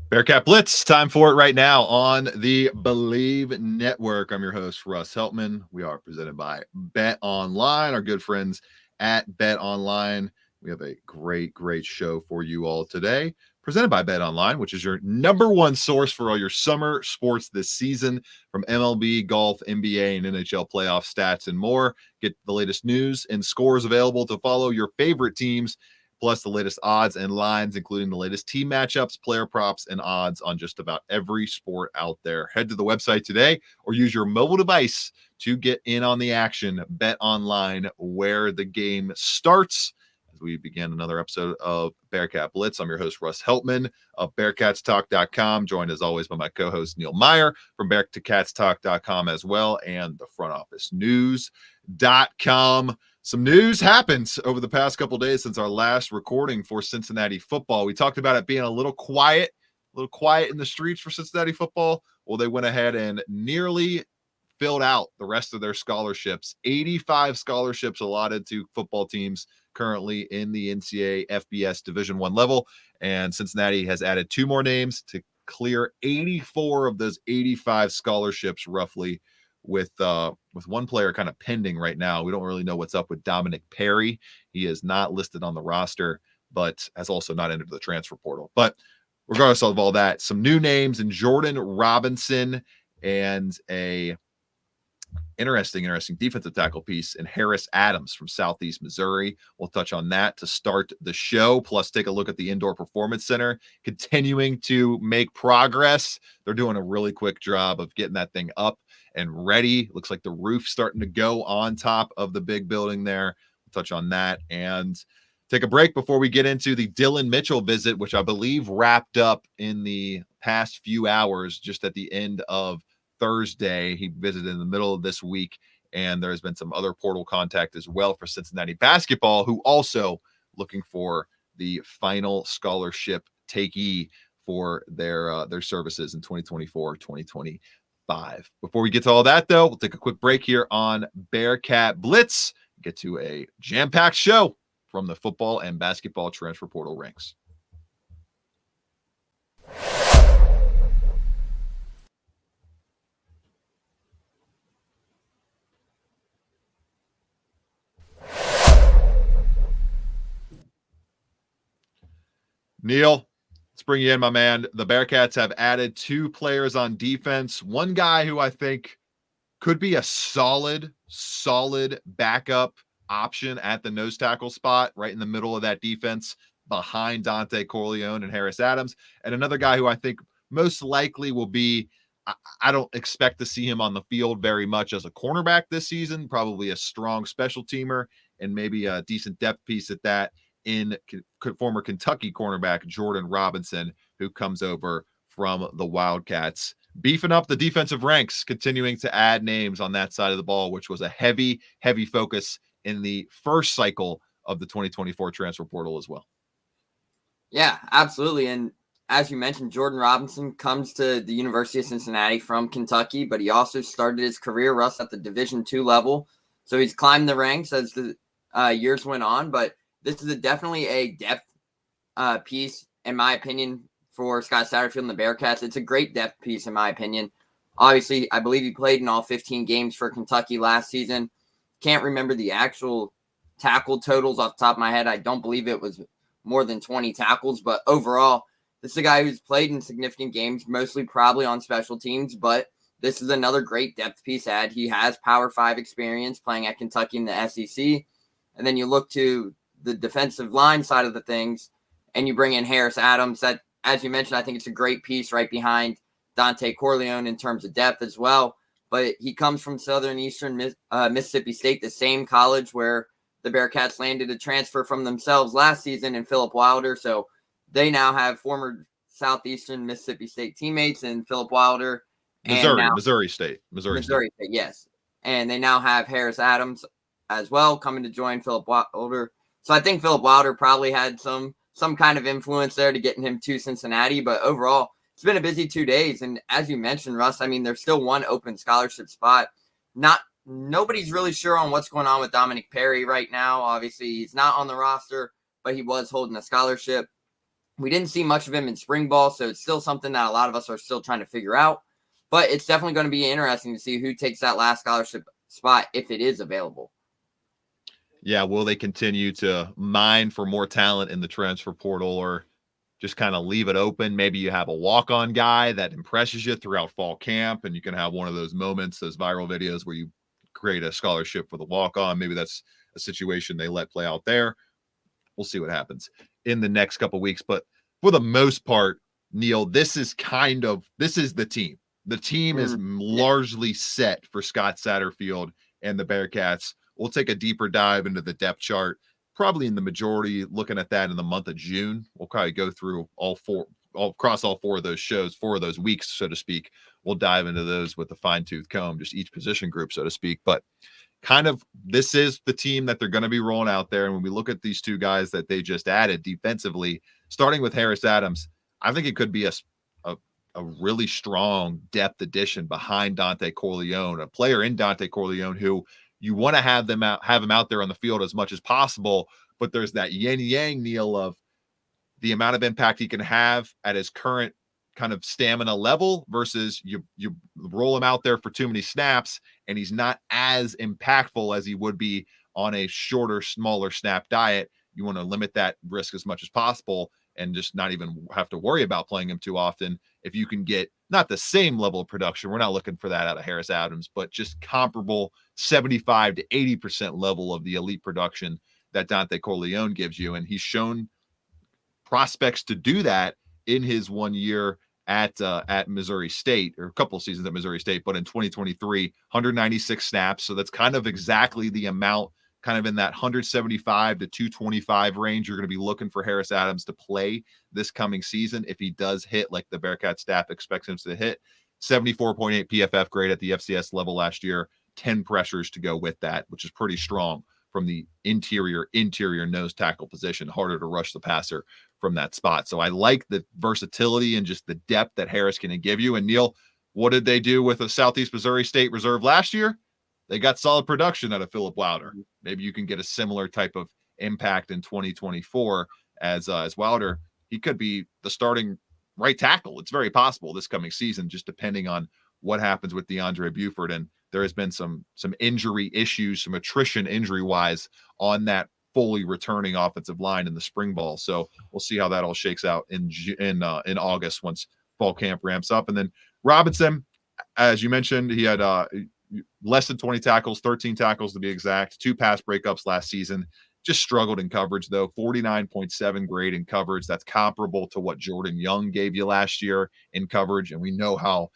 Bearcat Blitz, time for it right now on the Believe Network. I'm your host, Russ Heltman. We are presented by Bet Online, our good friends at Bet Online. We have a great show for you all today, presented by Bet Online, which is your number one source for all your summer sports this season, from MLB, golf, NBA, and NHL playoff stats and more. Get the latest news and scores available to follow your favorite teams, plus the latest odds and lines, including the latest team matchups, player props, and odds on just about every sport out there. Head to the website today or use your mobile device to get in on the action. Bet Online, where the game starts. As we begin another episode of Bearcat Blitz, I'm your host, Russ Heltman of BearcatsTalk.com, joined as always by my co-host, Neil Meyer from BearcatsTalk.com as well, and the front office news.com. Some news happens over the past couple days since our last recording for Cincinnati football. We talked about it being a little quiet in the streets for Cincinnati football. Well, they went ahead and nearly filled out the rest of their scholarships. 85 scholarships allotted to football teams currently in the NCAA FBS Division I level, and Cincinnati has added 2 more names to clear 84 of those 85 scholarships roughly, with one player kind of pending right now. We don't really know what's up with Dominic Perry. He is not listed on the roster, but has also not entered the transfer portal. But regardless of all that, some new names in Jordan Robinson and a interesting defensive tackle piece in Harris Adams from Southeast Missouri. We'll touch on that to start the show, plus take a look at the Indoor Performance Center, continuing to make progress. They're doing a really quick job of getting that thing up and ready. Looks like the roof's starting to go on top of the big building there. We'll touch on that and take a break before we get into the Dillon Mitchell visit, which I believe wrapped up in the past few hours, just at the end of Thursday. He visited in the middle of this week, and there's been some other portal contact as well for Cincinnati basketball, who also looking for the final scholarship takee for their services in 2024-2025. Before we get to all that, though, we'll take a quick break here on Bearcat Blitz, get to a jam-packed show from the football and basketball transfer portal ranks. Neil, let's bring you in, my man. The Bearcats have added 2 players on defense. One guy who I think could be a solid backup option at the nose tackle spot, right in the middle of that defense, behind Dante Corleone and Harris Adams. And another guy who I think most likely will be, I don't expect to see him on the field very much as a cornerback this season, probably a strong special teamer and maybe a decent depth piece at that, in former Kentucky cornerback Jordan Robinson, who comes over from the Wildcats. Beefing up the defensive ranks, continuing to add names on that side of the ball, which was a heavy focus in the first cycle of the 2024 transfer portal as well. Yeah, absolutely. And as you mentioned, Jordan Robinson comes to the University of Cincinnati from Kentucky, but he also started his career, Russ, at the Division II level. So he's climbed the ranks as the years went on, but this is definitely a depth piece, in my opinion, for Scott Satterfield and the Bearcats. It's a great depth piece, in my opinion. Obviously, I believe he played in all 15 games for Kentucky last season. Can't remember the actual tackle totals off the top of my head. I don't believe it was more than 20 tackles, but overall, this is a guy who's played in significant games, mostly probably on special teams, but this is another great depth piece add. He has Power 5 experience playing at Kentucky in the SEC. And then you look to the defensive line side of the things, and you bring in Harris Adams. That, as you mentioned, I think it's a great piece right behind Dante Corleone in terms of depth as well. But he comes from Southeastern Mississippi State, the same college where the Bearcats landed a transfer from themselves last season in Philip Wilder. So they now have former Southeastern Mississippi State teammates in Philip Wilder. Missouri State, yes. And they now have Harris Adams as well coming to join Philip Wilder. So I think Philip Wilder probably had some kind of influence there to getting him to Cincinnati. But overall, it's been a busy 2 days. And as you mentioned, Russ, I mean, there's still one open scholarship spot. Nobody's really sure on what's going on with Dominic Perry right now. Obviously, he's not on the roster, but he was holding a scholarship. We didn't see much of him in spring ball, so it's still something that a lot of us are still trying to figure out. But it's definitely going to be interesting to see who takes that last scholarship spot if it is available. Yeah, will they continue to mine for more talent in the transfer portal, or just kind of leave it open? Maybe you have a walk-on guy that impresses you throughout fall camp, and you can have one of those moments, those viral videos where you create a scholarship for the walk-on. Maybe that's a situation they let play out there. We'll see what happens in the next couple of weeks. But for the most part, Neil, this is the team. The team is largely set for Scott Satterfield and the Bearcats. We'll take a deeper dive into the depth chart, probably in the majority, looking at that in the month of June. We'll probably go through all four of those shows, 4 of those weeks, so to speak. We'll dive into those with a fine-tooth comb, just each position group, so to speak. But kind of this is the team that they're going to be rolling out there. And when we look at these 2 guys that they just added defensively, starting with Harris Adams, I think it could be a really strong depth addition behind Dante Corleone, a player in Dante Corleone who you want to have him out there on the field as much as possible. But there's that yin yang, Neil, of the amount of impact he can have at his current kind of stamina level versus you roll him out there for too many snaps and he's not as impactful as he would be on a shorter, smaller snap diet. You want to limit that risk as much as possible and just not even have to worry about playing him too often. If you can get not the same level of production, we're not looking for that out of Harris Adams, but just comparable 75 to 80% level of the elite production that Dante Corleone gives you. And he's shown prospects to do that in his 1 year at Missouri State, or a couple of seasons at Missouri State, but in 2023, 196 snaps. So that's kind of exactly the amount, kind of in that 175 to 225 range. You're going to be looking for Harris Adams to play this coming season if he does hit like the Bearcat staff expects him to hit. 74.8 PFF grade at the FCS level last year, 10 pressures to go with that, which is pretty strong from the interior nose tackle position. Harder to rush the passer from that spot. So I like the versatility and just the depth that Harris can give you. And Neil, what did they do with a Southeast Missouri State reserve last year? They got solid production out of Philip Wilder. Maybe you can get a similar type of impact in 2024 as Wilder. He could be the starting right tackle. It's very possible this coming season, just depending on what happens with DeAndre Buford. And there has been some injury issues, some attrition injury wise on that fully returning offensive line in the spring ball. So we'll see how that all shakes out in August once fall camp ramps up. And then Robinson, as you mentioned, he had less than 20 tackles, 13 tackles to be exact, 2 pass breakups last season. Just struggled in coverage, though. 49.7 grade in coverage. That's comparable to what Jordan Young gave you last year in coverage. And we know how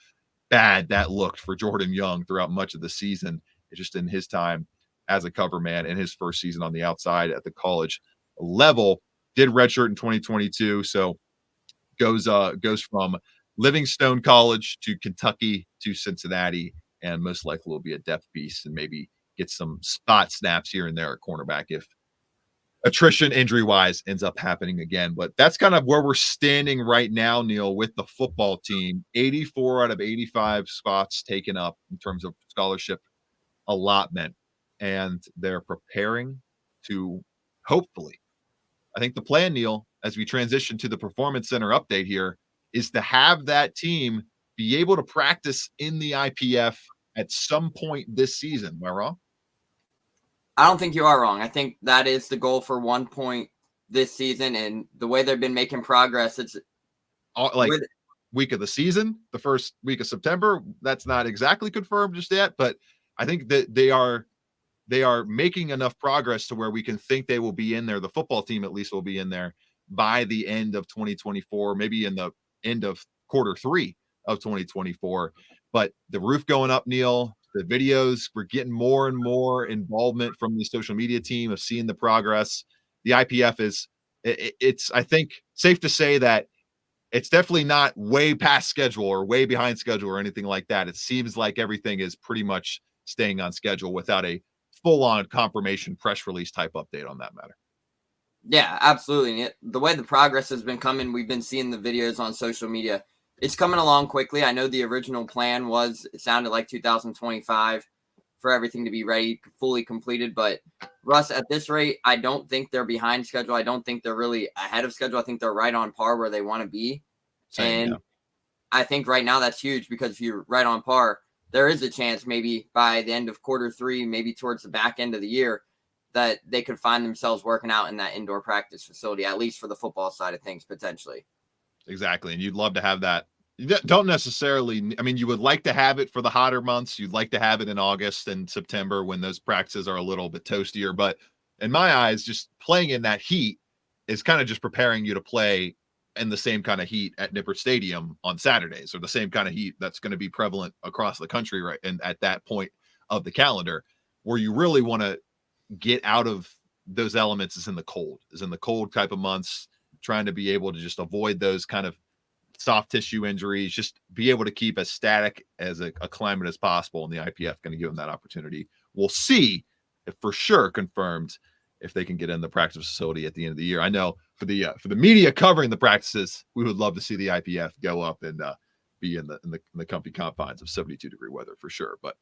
bad that looked for Jordan Young throughout much of the season. It's just in his time as a cover man in his first season on the outside at the college level. Did redshirt in 2022. So goes from Livingstone College to Kentucky to Cincinnati, and most likely will be a depth piece and maybe get some spot snaps here and there at cornerback if attrition injury wise ends up happening again. But that's kind of where we're standing right now, Neil, with the football team. 84 out of 85 spots taken up in terms of scholarship allotment, and they're preparing to hopefully, I think the plan, Neil, as we transition to the Performance Center update here, is to have that team be able to practice in the IPF at some point this season. Am I wrong? I don't think you are wrong. I think that is the goal for one point this season, and the way they've been making progress, it's like week of the season, the first week of September. That's not exactly confirmed just yet, but I think that they are making enough progress to where we can think they will be in there. The football team at least will be in there by the end of 2024, maybe in the end of quarter 3 of 2024. But the roof going up, Neil, the videos, we're getting more and more involvement from the social media team of seeing the progress. The IPF it's I think safe to say that it's definitely not way past schedule or way behind schedule or anything like that. It seems like everything is pretty much staying on schedule without a full-on confirmation press release type update on that matter. Yeah, absolutely. The way the progress has been coming, we've been seeing the videos on social media. It's coming along quickly. I know the original plan it sounded like 2025 for everything to be ready, fully completed. But Russ, at this rate, I don't think they're behind schedule. I don't think they're really ahead of schedule. I think they're right on par where they want to be. Same, and yeah. I think right now that's huge, because if you're right on par, there is a chance maybe by the end of Q3, maybe towards the back end of the year, that they could find themselves working out in that indoor practice facility, at least for the football side of things, potentially. Exactly. And you'd love to have that. You don't necessarily, I mean, you would like to have it for the hotter months. You'd like to have it in August and September when those practices are a little bit toastier. But in my eyes, just playing in that heat is kind of just preparing you to play in the same kind of heat at Nippert Stadium on Saturdays, or the same kind of heat that's going to be prevalent across the country, right? And at that point of the calendar, where you really want to get out of those elements is in the cold type of months, trying to be able to just avoid those kind of soft tissue injuries, just be able to keep as static as a climate as possible. And the IPF going to give them that opportunity. We'll see if for sure confirmed if they can get in the practice facility at the end of the year. I know for the media covering the practices, we would love to see the IPF go up and be in the comfy confines of 72-degree weather for sure. But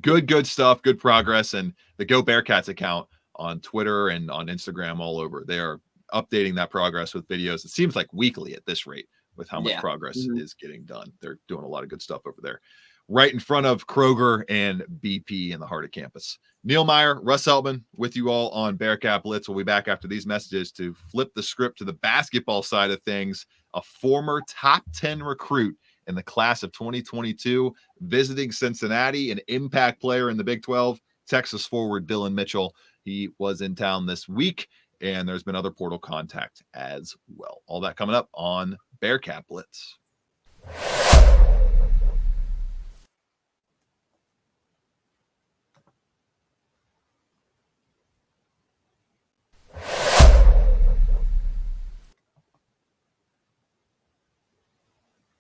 good stuff, good progress. And the Go Bearcats account on Twitter and on Instagram all over, they are updating that progress with videos. It seems like weekly at this rate with how much progress is getting done. They're doing a lot of good stuff over there. Right in front of Kroger and BP in the heart of campus. Neil Meyer, Russ Eltman with you all on Bearcat Blitz. We'll be back after these messages to flip the script to the basketball side of things. A former top 10 recruit in the class of 2022 visiting Cincinnati, an impact player in the Big 12, Texas forward Dillon Mitchell. He was in town this week, and there's been other portal contact as well. All that coming up on Bearcat Blitz.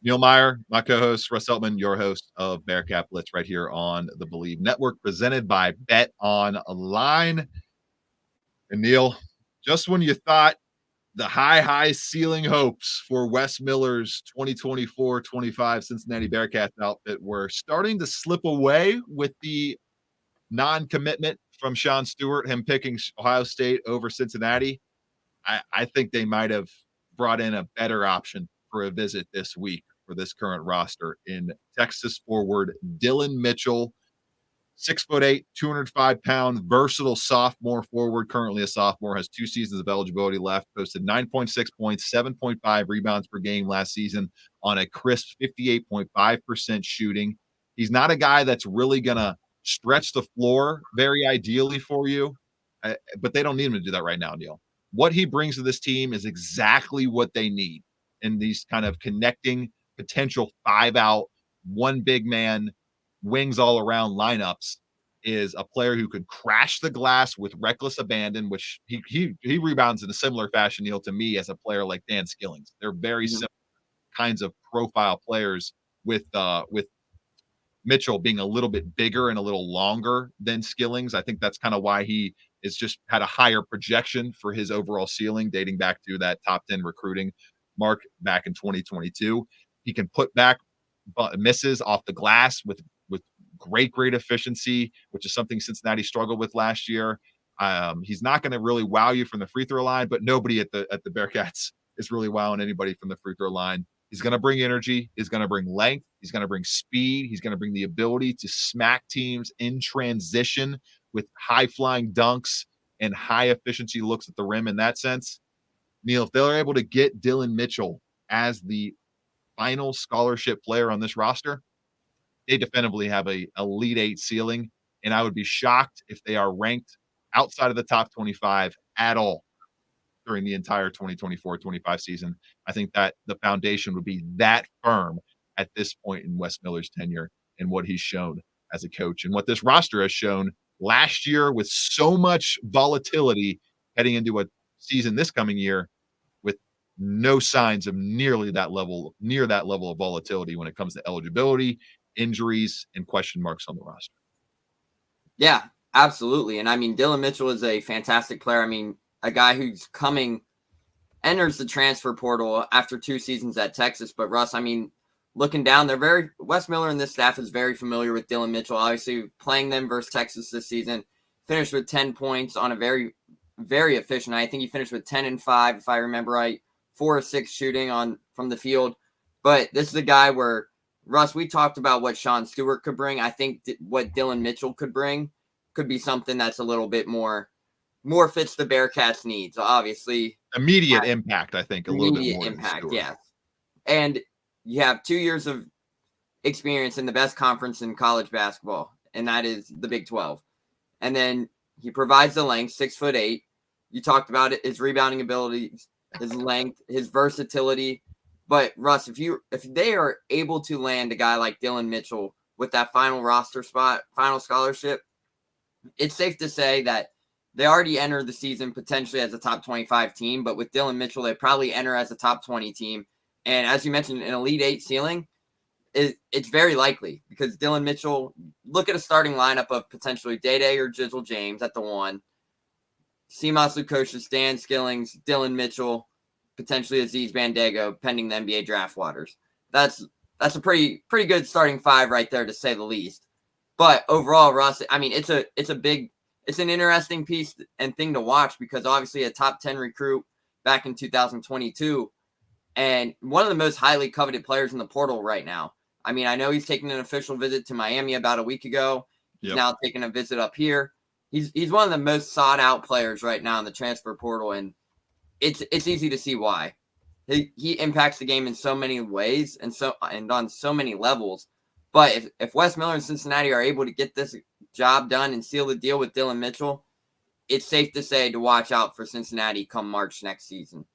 Neil Meyer, my co-host, Russ Eltman, your host of Bearcat Blitz right here on the Believe Network, presented by Bet Online. And Neil, just when you thought the high ceiling hopes for Wes Miller's 2024-25 Cincinnati Bearcats outfit were starting to slip away with the non-commitment from Sean Stewart, him picking Ohio State over Cincinnati, I think they might have brought in a better option for a visit this week for this current roster in Texas forward Dillon Mitchell, 6'8", 205-pound, versatile sophomore forward, currently a sophomore, has 2 seasons of eligibility left, posted 9.6 points, 7.5 rebounds per game last season on a crisp 58.5% shooting. He's not a guy that's really going to stretch the floor very ideally for you, but they don't need him to do that right now, Neil. What he brings to this team is exactly what they need in these kind of connecting potential 5-out, one big man, wings all around lineups. Is a player who could crash the glass with reckless abandon, which he rebounds in a similar fashion, Neil, to me as a player like Dan Skillings. They're very similar kinds of profile players, with Mitchell being a little bit bigger and a little longer than Skillings. I think that's kind of why he is just had a higher projection for his overall ceiling, dating back to that top 10 recruiting mark back in 2022. He can put back misses off the glass with great efficiency, which is something Cincinnati struggled with last year. He's not going to really wow you from the free throw line, but nobody at the Bearcats is really wowing anybody from the free throw line. He's going to bring energy. He's going to bring length. He's going to bring speed. He's going to bring the ability to smack teams in transition with high-flying dunks and high-efficiency looks at the rim in that sense. Neil, if they're able to get Dillon Mitchell as the final scholarship player on this roster, they definitively have a Elite Eight ceiling, and I would be shocked if they are ranked outside of the top 25 at all during the entire 2024-25 season. I think that the foundation would be that firm at this point in Wes Miller's tenure and what he's shown as a coach and what this roster has shown last year with so much volatility heading into a season this coming year with no signs of near that level of volatility when it comes to eligibility, injuries, and question marks on the roster. Yeah, absolutely. And I mean, Dillon Mitchell is a fantastic player. I mean, a guy who's enters the transfer portal after 2 seasons at Texas. But Russ, I mean, looking down, Wes Miller and this staff is very familiar with Dillon Mitchell. Obviously, playing them versus Texas this season, finished with 10 points on a very, very efficient. I think he finished with 10 and 5, if I remember right, 4 or 6 shooting from the field. But this is a guy where, Russ, we talked about what Sean Stewart could bring. I think what Dillon Mitchell could bring could be something that's a little bit more fits the Bearcats' needs. Obviously, immediate impact, I think, a little bit more impact, yeah. And you have 2 years of experience in the best conference in college basketball, and that is the Big 12. And then he provides the length, 6'8". You talked about it, his rebounding ability, his length, his versatility. But Russ, if they are able to land a guy like Dillon Mitchell with that final roster spot, final scholarship, it's safe to say that they already entered the season potentially as a top 25 team. But with Dillon Mitchell, they probably enter as a top 20 team. And as you mentioned, an Elite 8 ceiling, it's very likely because Dillon Mitchell, look at a starting lineup of potentially Day or Jizzle James at the 1, Simas Lukosius, Dan Skillings, Dillon Mitchell, potentially Aziz Bandago, pending the NBA draft waters. That's a pretty good starting 5 right there, to say the least. But overall, Russ, I mean, it's an interesting piece and thing to watch because obviously a top 10 recruit back in 2022 and one of the most highly coveted players in the portal right now. I mean, I know he's taking an official visit to Miami about a week ago. He's now taking a visit up here. He's one of the most sought out players right now in the transfer portal, and it's easy to see why. He impacts the game in so many ways and on so many levels. But if Wes Miller and Cincinnati are able to get this job done and seal the deal with Dillon Mitchell, it's safe to say to watch out for Cincinnati come March next season.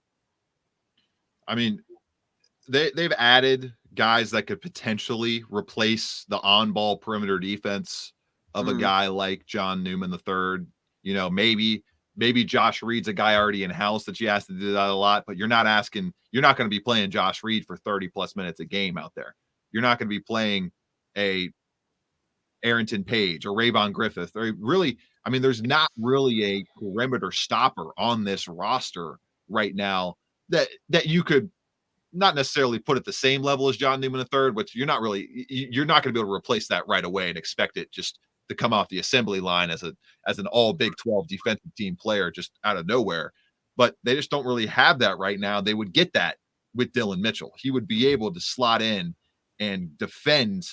I mean, they've added guys that could potentially replace the on-ball perimeter defense of a guy like John Newman III. You know, maybe Josh Reed's a guy already in house that you asked to do that a lot, but you're not going to be playing Josh Reed for 30 plus minutes a game out there. You're not going to be playing a Arrington Page or Rayvon Griffith, or really, I mean, there's not really a perimeter stopper on this roster right now that you could not necessarily put at the same level as John Newman III, which you're not going to be able to replace that right away and expect it just to come off the assembly line as an all Big 12 defensive team player just out of nowhere. But they just don't really have that right now. They would get that with Dillon Mitchell. He would be able to slot in and defend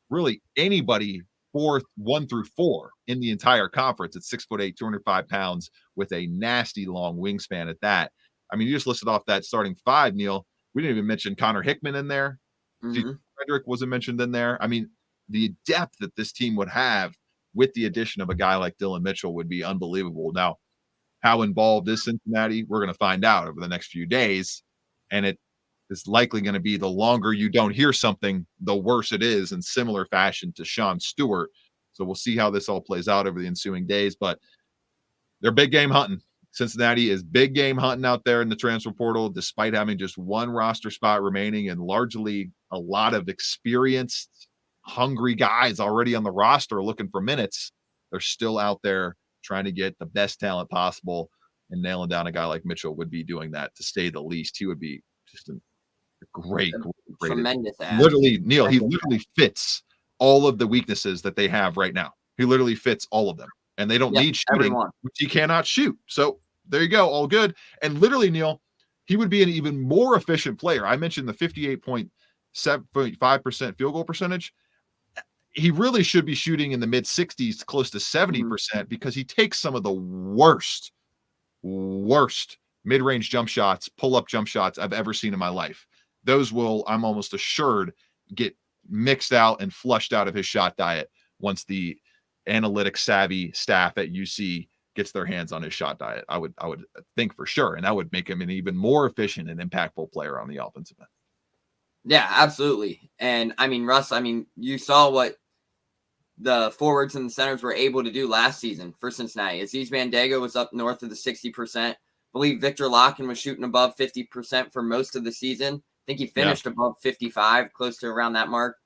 really anybody 1 through 4 in the entire conference at 6'8", 205 pounds with a nasty long wingspan at that. I mean, you just listed off that starting 5, Neil. We didn't even mention Connor Hickman in there. Frederick wasn't mentioned in there. I mean, the depth that this team would have with the addition of a guy like Dillon Mitchell would be unbelievable. Now, how involved is Cincinnati? We're going to find out over the next few days. And it is likely going to be the longer you don't hear something, the worse it is, in similar fashion to Sean Stewart. So we'll see how this all plays out over the ensuing days. But they're big game hunting. Cincinnati is big game hunting out there in the transfer portal, despite having just 1 roster spot remaining and largely a lot of experienced, hungry guys already on the roster looking for minutes. They're still out there trying to get the best talent possible, and nailing down a guy like Mitchell would be doing that, to say the least. He would be just a great tremendous add. Literally, Neil, he literally fits all of the weaknesses that they have right now. He literally fits all of them. And they don't need shooting, which he cannot shoot. So there you go, all good. And literally, Neil, he would be an even more efficient player. I mentioned the 58.5% field goal percentage. He really should be shooting in the mid-60s, close to 70%, because he takes some of the worst mid-range jump shots, pull-up jump shots I've ever seen in my life. Those will, I'm almost assured, get mixed out and flushed out of his shot diet once the analytic savvy staff at UC gets their hands on his shot diet. I would think for sure. And that would make him an even more efficient and impactful player on the offensive end. Yeah, absolutely. And I mean, Russ, you saw what the forwards and the centers were able to do last season for Cincinnati. Aziz Bandago was up north of the 60%. I believe Victor Locken was shooting above 50% for most of the season. I think he finished above 55, close to around that mark.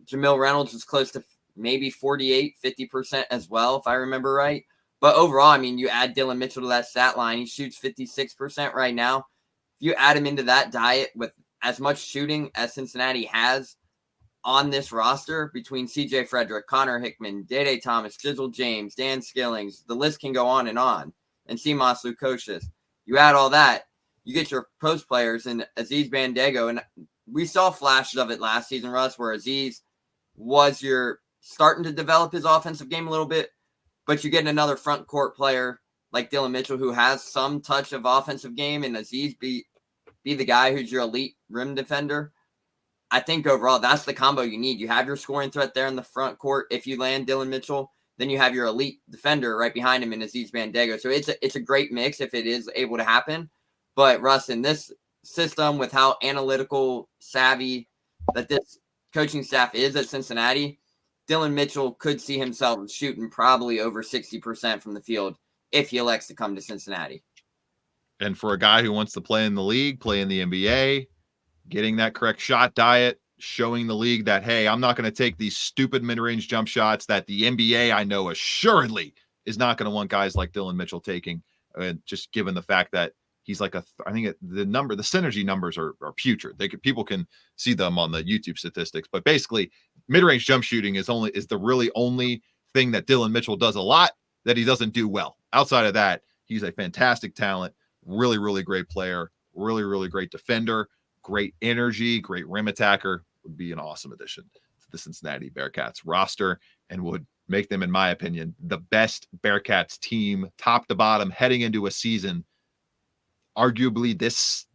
Jamil Reynolds was close to maybe 48, 50% as well, if I remember right. But overall, I mean, you add Dillon Mitchell to that stat line, he shoots 56% right now. If you add him into that diet with as much shooting as Cincinnati has on this roster between C.J. Frederick, Connor Hickman, Dede Thomas, Jizzle James, Dan Skillings, the list can go on, and Simas Lukosius. You add all that, you get your post players in Aziz Bandaogo, and we saw flashes of it last season, Russ, where Aziz was starting to develop his offensive game a little bit, but you get another front court player like Dillon Mitchell who has some touch of offensive game, and Aziz be the guy who's your elite rim defender. I think overall that's the combo you need. You have your scoring threat there in the front court. If you land Dillon Mitchell, then you have your elite defender right behind him in Aziz Bandaogo. So it's a great mix if it is able to happen. But Russ, in this system with how analytical savvy that this coaching staff is at Cincinnati, Dillon Mitchell could see himself shooting probably over 60% from the field if he elects to come to Cincinnati. And for a guy who wants to play in the league, play in the NBA, getting that correct shot diet, showing the league that, hey, I'm not going to take these stupid mid-range jump shots that the NBA, I know assuredly, is not going to want guys like Dillon Mitchell taking, just given the fact that he's like the synergy numbers are putrid. People can see them on the YouTube statistics, but basically mid-range jump shooting is the really only thing that Dillon Mitchell does a lot that he doesn't do well. Outside of that, he's a fantastic talent, really, really great player, really, really great defender, great energy, great rim attacker. Would be an awesome addition to the Cincinnati Bearcats roster and would make them, in my opinion, the best Bearcats team top to bottom heading into a season. Arguably this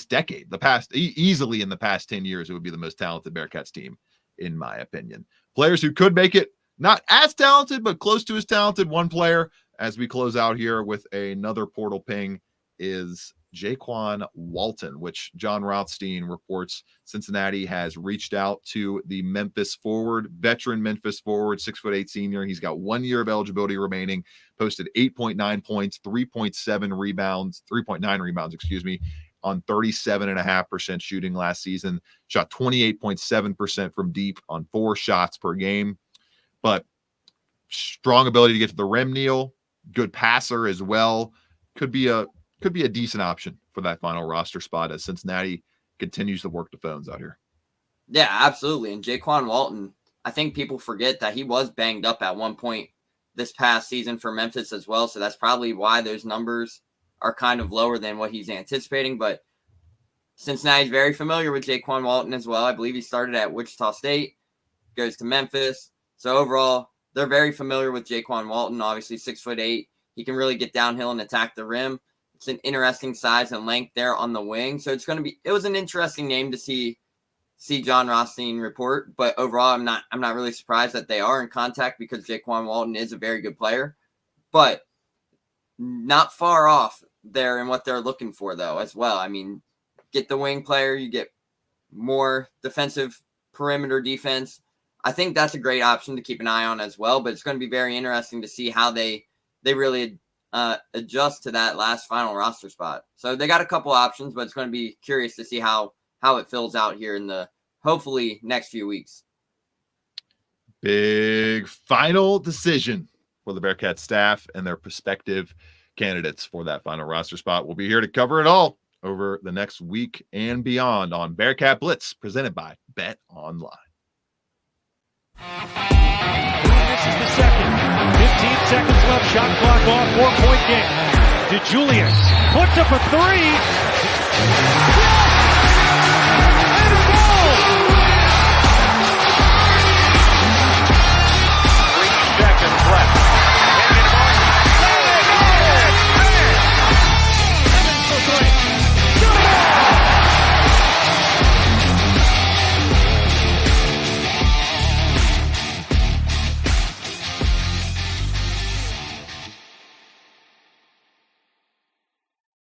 decade, easily in the past 10 years, it would be the most talented Bearcats team, in my opinion. Players who could make it, not as talented, but close to as talented. One player, as we close out here with another portal ping, is Jaquan Walton, which John Rothstein reports Cincinnati has reached out to the veteran Memphis forward, 6'8" senior. He's got 1 year of eligibility remaining, posted 8.9 points, 3.9 rebounds, on 37.5% shooting last season, shot 28.7% from deep on 4 shots per game, but strong ability to get to the rim, Neil, good passer as well. Could be a decent option for that final roster spot as Cincinnati continues to work the phones out here. Yeah, absolutely. And Jaquan Walton, I think people forget that he was banged up at one point this past season for Memphis as well. So that's probably why those numbers are kind of lower than what he's anticipating. But Cincinnati's very familiar with Jaquan Walton as well. I believe he started at Wichita State, goes to Memphis. So overall, they're very familiar with Jaquan Walton, obviously 6'8". He can really get downhill and attack the rim. It's an interesting size and length there on the wing. So it was an interesting name to see John Rothstein report, but overall I'm not really surprised that they are in contact because Jaquan Walton is a very good player, but not far off there in what they're looking for though as well. I mean, get the wing player, you get more defensive perimeter defense. I think that's a great option to keep an eye on as well, but it's going to be very interesting to see how they really adjust to that last final roster spot. So they got a couple options, but it's going to be curious to see how it fills out here in the hopefully next few weeks. Big final decision for the Bearcat staff and their prospective candidates for that final roster spot. We'll be here to cover it all over the next week and beyond on Bearcat Blitz, presented by Bet Online. This is the second. 15 seconds left. Shot clock off. 4-point game. DeJulius puts up a three. Yes!